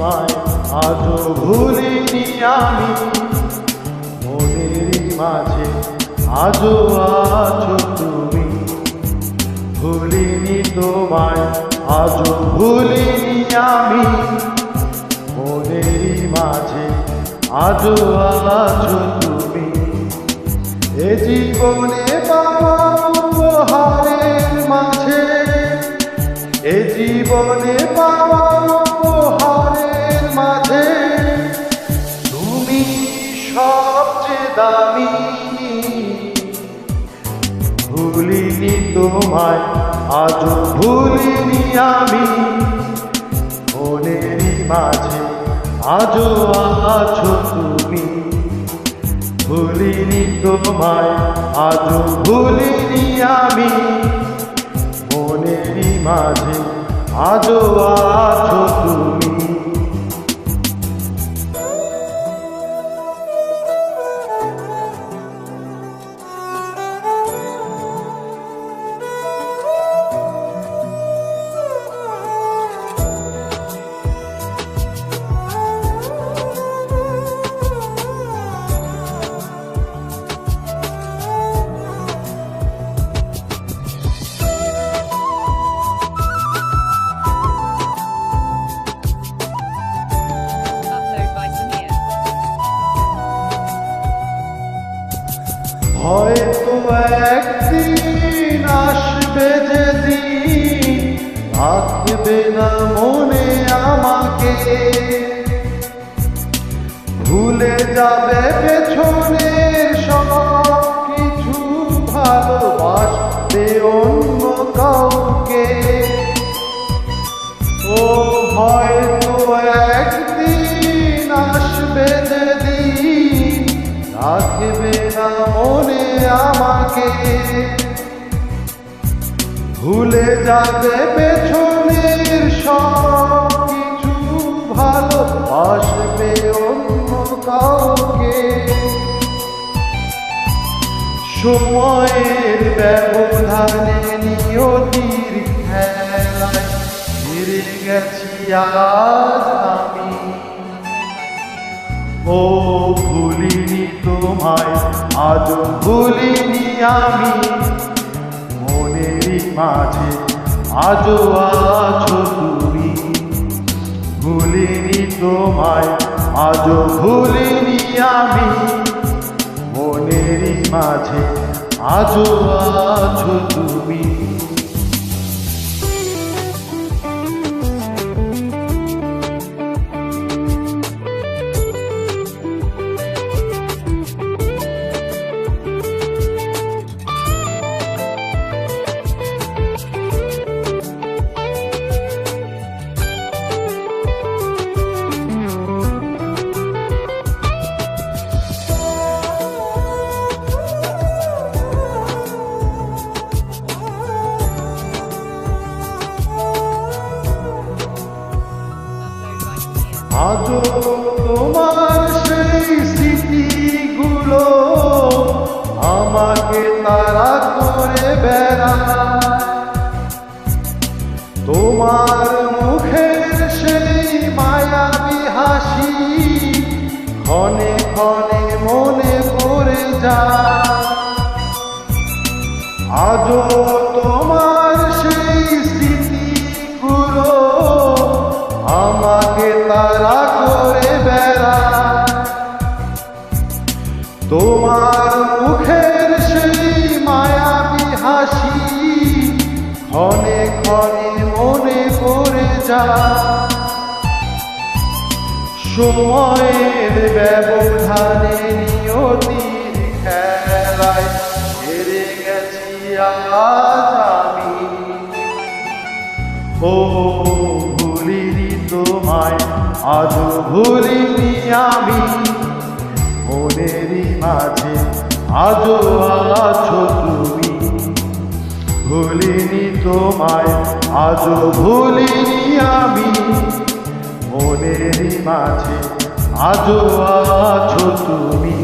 তোমায় আজও ভুলিনি আমি, মনের মাঝে আজও আছো তুমি। ভুলিনি তোমায় আজও ভুলিনি আমি, মনের মাঝে আজও আছো তুমি। এ জীবনে পাওয়া উপহারের মাঝে, এ জীবনে পাওয়া উপহারের মাঝে তুমি সবচেয়ে দামি। ভুলিনি তোমায় আজও ভুলিনি আমি, মনের মাঝে আজও আছো তুমি। ভুলিনি তোমায় আজও ভুলিনি আমি, মনের মাঝে আজও আছো তুমি। হয়তো একদিন আসবে যেদিন থাকবে না মনে আমাকে, ভুলে যাবে পেছনের সব কিছু, ভালোবাসবে অন্য কাউকে। ও হয়তো একদিন আসবে যেদিন রাখবে না মনে আমাকে, ভুলে যাবে পেছনের সব কিছু, ভালোবাসবে অন্য কাউকে। সময়ের ব্যবধানে নিয়তির খেলায় হেরে গেছি আজ আমি। ও ভুলিনি তোমায় আজও ভুলিনি আমি, মনের মাঝে আজও আছো তুমি। ভুলিনি তোমায় আজও ভুলিনি আমি, মনের মাঝে আজও আছো তুমি। আজও তোমার সেই স্মৃতিগুলো আমাকে তাড়া করে বেড়ায়, তোমার মুখের সেই মায়াবী হাসি ক্ষণে ক্ষণে মনে পড়ে যায়। আজও তোমার সেই স্মৃতিগুলো আমাকে তাড়া করে বেড়ায়, তোমার মুখের সেই মায়াবী হাসি ক্ষণে ক্ষণে মনে পড়ে যায়। সময়ের ব্যবধানে নিয়তির খেলায় হেরে গেছি আজ আমি। ও ভুলিনি তোমায় আজও ভুলিনি আমি, মনের মাঝে আজও আছো তুমি। ভুলিনি তোমায় আজও ভুলিনি আমি, মনের মাঝে আজও আছো তুমি।